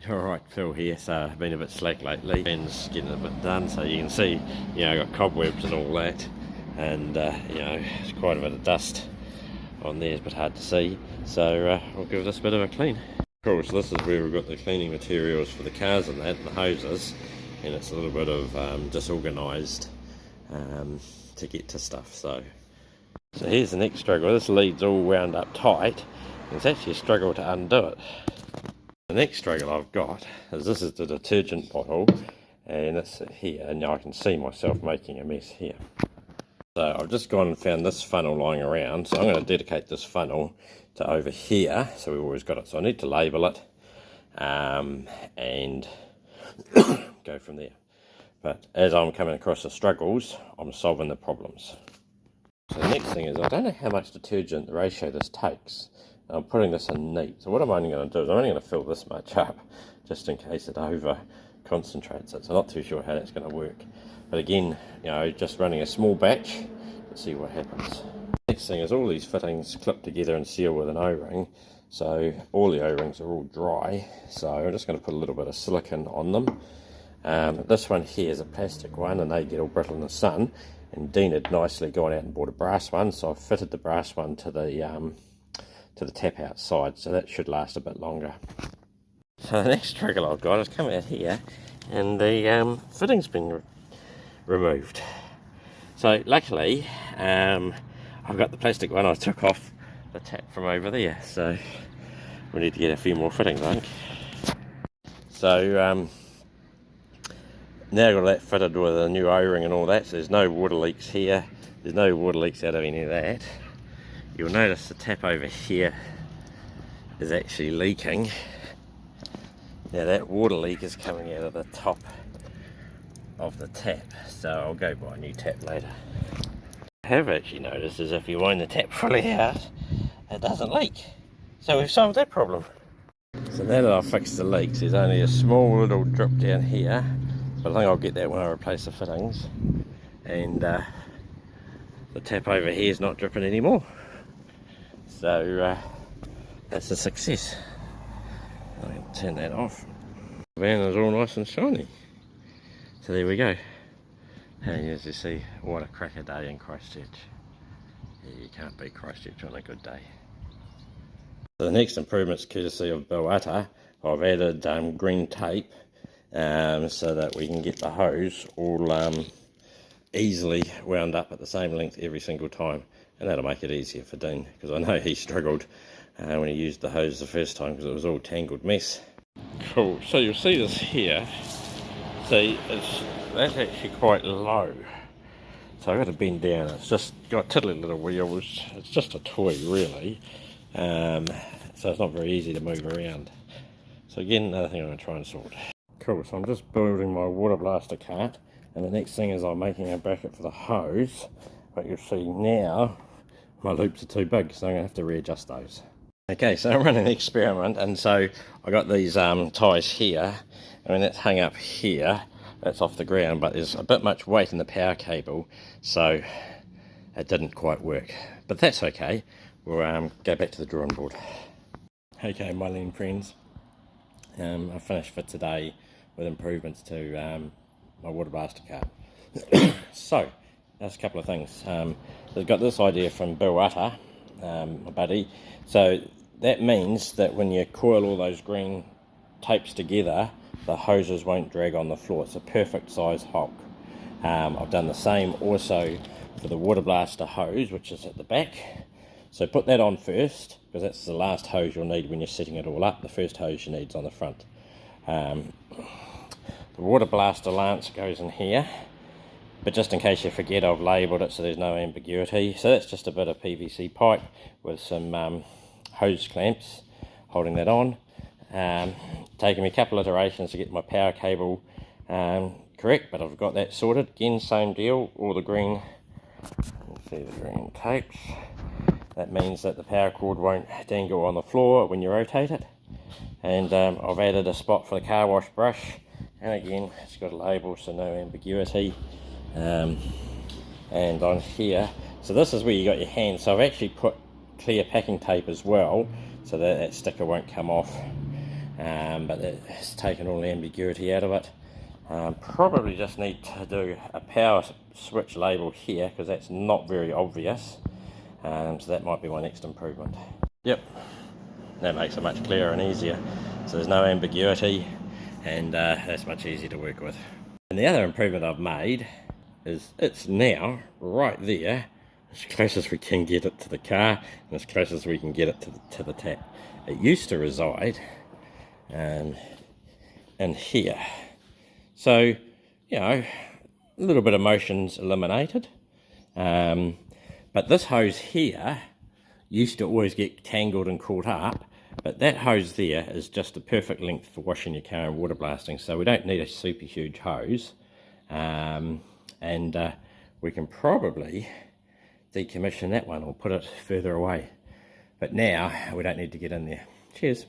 Alright, Phil here. So I've been a bit slack lately. Ben's getting a bit done, so you can see, I got cobwebs and all that, and it's quite a bit of dust on there. It's a bit hard to see, so I'll give this a bit of a clean. Cool, so this is where we've got the cleaning materials for the cars and that, and the hoses, and it's a little bit of disorganised to get to stuff. So here's the next struggle. This lead's all wound up tight, and it's actually a struggle to undo it. The next struggle I've got is this is the detergent bottle, and it's here, and now I can see myself making a mess here. So I've just gone and found this funnel lying around, so I'm going to dedicate this funnel to over here, so we've always got it. So I need to label it and go from there. But as I'm coming across the struggles, I'm solving the problems. So the next thing is, I don't know how much detergent, the ratio this takes. I'm putting this in neat. So what I'm only going to do is I'm only going to fill this much up, just in case it over concentrates it. So I'm not too sure how that's going to work. But again, just running a small batch to see what happens. Next thing is all these fittings clip together and seal with an O-ring. So all the O-rings are all dry. So I'm just going to put a little bit of silicone on them. This one here is a plastic one, and they get all brittle in the sun. And Dean had nicely gone out and bought a brass one, so I've fitted the brass one to the tap outside, so that should last a bit longer. So the next struggle I've got is come out here, and the fitting's been removed. So luckily, I've got the plastic one I took off the tap from over there, so we need to get a few more fittings, I think. So now I've got that fitted with a new O-ring and all that, so there's no water leaks here, there's no water leaks out of any of that. You'll notice the tap over here is actually leaking. Now that water leak is coming out of the top of the tap, so I'll go buy a new tap later. I have actually noticed is if you wind the tap fully out, it doesn't leak. So we've solved that problem. So now that I've fixed the leaks, there's only a small little drip down here, but I think I'll get that when I replace the fittings. And the tap over here is not dripping anymore. So that's a success. I'll turn that off. The van is all nice and shiny. So there we go. And as you see, what a cracker day in Christchurch. Yeah, you can't beat Christchurch on a good day. So the next improvement's courtesy of Bowata. I've added green tape so that we can get the hose all easily wound up at the same length every single time. And that'll make it easier for Dean, because I know he struggled when he used the hose the first time because it was all tangled mess. Cool, so you'll see this here. See, that's actually quite low. So I've got to bend down. It's just got tiddly little wheels. It's just a toy really. So it's not very easy to move around. So again, another thing I'm going to try and sort. Cool, so I'm just building my water blaster cart. And the next thing is I'm making a bracket for the hose. But you'll see now, my loops are too big, so I'm going to have to readjust those. Okay, so I'm running an experiment, and so I got these ties here. I mean, that's hung up here, that's off the ground, but there's a bit much weight in the power cable, so it didn't quite work. But that's okay, we'll go back to the drawing board. Okay, my lean friends, I finished for today with improvements to my water blaster cart. So, that's a couple of things. We've got this idea from Bill Utter, my buddy. So that means that when you coil all those green tapes together, the hoses won't drag on the floor. It's a perfect size hulk. I've done the same also for the water blaster hose, which is at the back. So put that on first, because that's the last hose you'll need when you're setting it all up. The first hose you need is on the front. The water blaster lance goes in here. But just in case you forget, I've labelled it so there's no ambiguity. So that's just a bit of PVC pipe with some hose clamps holding that on. Taking me a couple of iterations to get my power cable correct, but I've got that sorted. Again, same deal, all the green, you can see the green tapes. That means that the power cord won't dangle on the floor when you rotate it. And I've added a spot for the car wash brush. And again, it's got a label, so no ambiguity. And on here, so this is where you got your hand, so I've actually put clear packing tape as well so that that sticker won't come off. but it's taken all the ambiguity out of it. Probably just need to do a power switch label here, because that's not very obvious, so that might be my next improvement. Yep, that makes it much clearer and easier, so there's no ambiguity, and that's much easier to work with. And the other improvement I've made is it's now right there, as close as we can get it to the car and as close as we can get it to the tap. It used to reside in here, so you know, a little bit of motion's eliminated, but this hose here used to always get tangled and caught up, but that hose there is just the perfect length for washing your car and water blasting, so we don't need a super huge hose, and we can probably decommission that one or put it further away, but now we don't need to get in there. Cheers.